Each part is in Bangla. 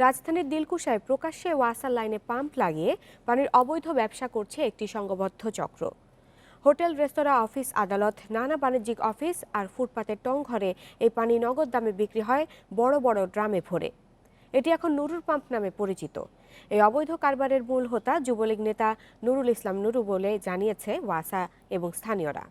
রাজধানীর দিলকুশায় প্রকাশ্যে ওয়াসার লাইনে পাম্প লাগিয়ে পানির অবৈধ ব্যবসা করছে একটি সংঘবদ্ধ চক্র। হোটেল, রেস্তোরাঁ, অফিস, আদালত, নানা বাণিজ্যিক অফিস আর ফুটপাতের টং ঘরে এই পানি নগদ দামে বিক্রি হয় বড় বড় ড্রামে ভরে। এটি এখন নুরুর পাম্প নামে পরিচিত। এই অবৈধ কারবারের মূল হোতা যুবলীগ নেতা নুরুল ইসলাম নুরু বলে জানিয়েছে ওয়াসা এবং স্থানীয়রা।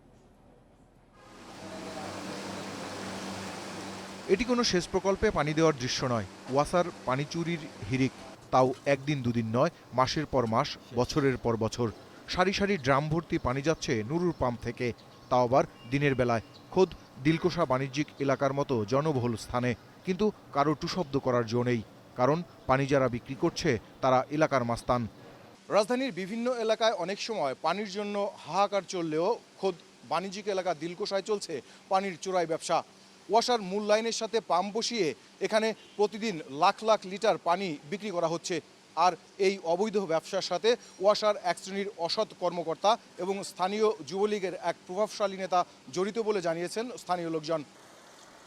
এটি কোনো সেচ প্রকল্পে পানি দেওয়ার দৃশ্য নয়, ওয়াসার পানি চুরির হিড়িক। তাও একদিন দুদিন নয়, মাসের পর মাস, বছরের পর বছর। সারি সারি ড্রাম ভর্তি পানি যাচ্ছে নুরুর পাম্প থেকে, তাও আবার দিনের বেলায়, খোদ দিলকুশা বাণিজ্যিক এলাকার মতো জনবহুল স্থানে। কিন্তু কারো টুশব্দ করার জো নেই, কারণ পানি যারা বিক্রি করছে তারা এলাকার মাস্তান। রাজধানীর বিভিন্ন এলাকায় অনেক সময় পানির জন্য হাহাকার চললেও খোদ বাণিজ্যিক এলাকা দিলকুশায় চলছে পানির চোরাই ব্যবসা। ওয়াসার মূল লাইনের সাথে পাম্প বসিয়ে এখানে প্রতিদিন লাখ লাখ লিটার পানি বিক্রি করা হচ্ছে। আর এই অবৈধ ব্যবসার সাথে ওয়াসার এক শ্রেণীর অসৎ কর্মকর্তা এবং স্থানীয় যুবলীগের এক প্রভাবশালী নেতা জড়িত বলে জানিয়েছেন স্থানীয় লোকজন।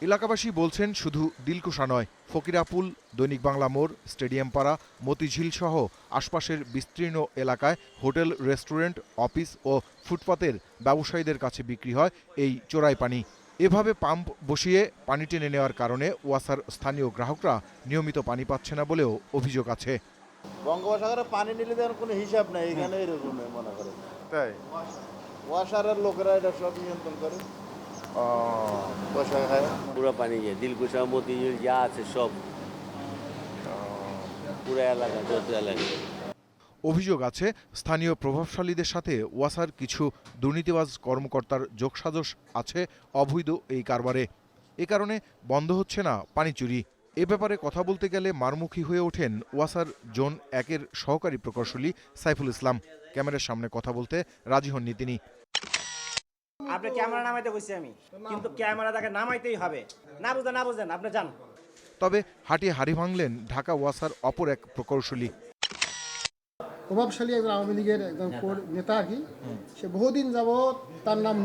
এলাকাবাসী বলছেন শুধু দিলকুশা নয়, ফকিরাপুল, দৈনিক বাংলা মোড়, স্টেডিয়াম পাড়া, মতিঝিল সহ আশপাশের বিস্তীর্ণ এলাকায় হোটেল, রেস্টুরেন্ট, অফিস ও ফুটপাতের ব্যবসায়ীদের কাছে বিক্রি হয় এই চোরাই পানি। এভাবে পাম্প বসিয়ে পানি টেনে নেওয়ার কারণে ওয়াসার স্থানীয় গ্রাহকরা নিয়মিত পানি পাচ্ছে না বলেও অভিযোগ আছে। বঙ্গোপসাগরে পানি নিলে তো কোনো হিসাব নেই, এখানে এরকম মনে করে তাই ওয়াসারের লোকেরা এটা সব নিয়ন্ত্রণ করে। পুরো পানি দিলকুশা, মতিঝিল যা আছে সব পুরো এলাকা, যত এলাকা। অভিযোগ আছে স্থানীয় প্রভাবশালীদের সাথে ওয়াসার কিছু দুর্নীতিবাজ কর্মকর্তার যোগসাজশ আছে অবৈধ এই কারবারে। এ কারণে বন্ধ হচ্ছে না পানি চুরি। এ ব্যাপারে কথা বলতে গেলে মারমুখী হয়ে ওঠেন ওয়াসার জোন 1-এর সহকারী প্রকৌশলী সাইফুল ইসলাম। ক্যামেরার সামনে কথা বলতে রাজি হননি তিনি। আপনি ক্যামেরা নামাইতে কইছি আমি, কিন্তু ক্যামেরা তাকে নামাইতেই হবে। না বুঝেন আপনি যান। তবে হাঁটিয়ে হাড়ি ভাঙলেন ঢাকা ওয়াসার অপর এক প্রকৌশলী। প্রভাবশালী একজন আওয়ামী লীগের একজন নেতা আর কি, সে বহুদিন যাবৎ, তার নাম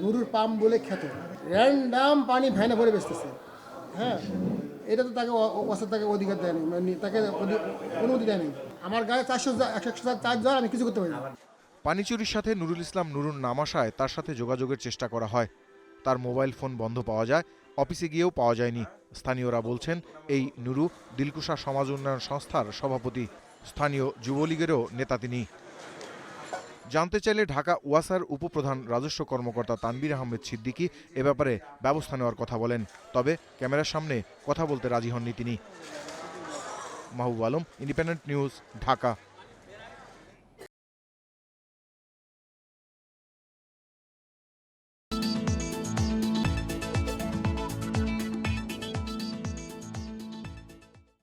নুরুর পাম্প বলে খ্যাত, র্যান্ডাম পানি ভ্যানে ভরে বেচতেছে। হ্যাঁ, এটা তো তাকে ওয়াসা তাকে অধিকার দেয়নি, মানে তাকে অনুমতি দেয়নি। আমার গায়ে 100 চার্জ দেওয়ার আমি কিছু করতে পারি না। পানি চুরির সাথে নুরুল ইসলাম নুরুর নাম আসায় তার সাথে যোগাযোগের চেষ্টা করা হয়। তার মোবাইল ফোন বন্ধ পাওয়া যায়, অফিসে গিয়েও পাওয়া যায়নি। স্থানীয়রা বলছেন এই নুরু দিলকুশা সমাজ উন্নয়ন সংস্থার সভাপতি, স্থানীয় যুবলীগেরও নেতা তিনি। জানতে চাইলে ঢাকা ওয়াসার উপপ্রধান রাজস্ব কর্মকর্তা তানবীর আহমেদ সিদ্দিকী এ ব্যাপারে ব্যবস্থা নেওয়ার কথা বলেন, তবে ক্যামেরার সামনে কথা বলতে রাজি হননি তিনি। Mahbub Alam, independent news, Dhaka.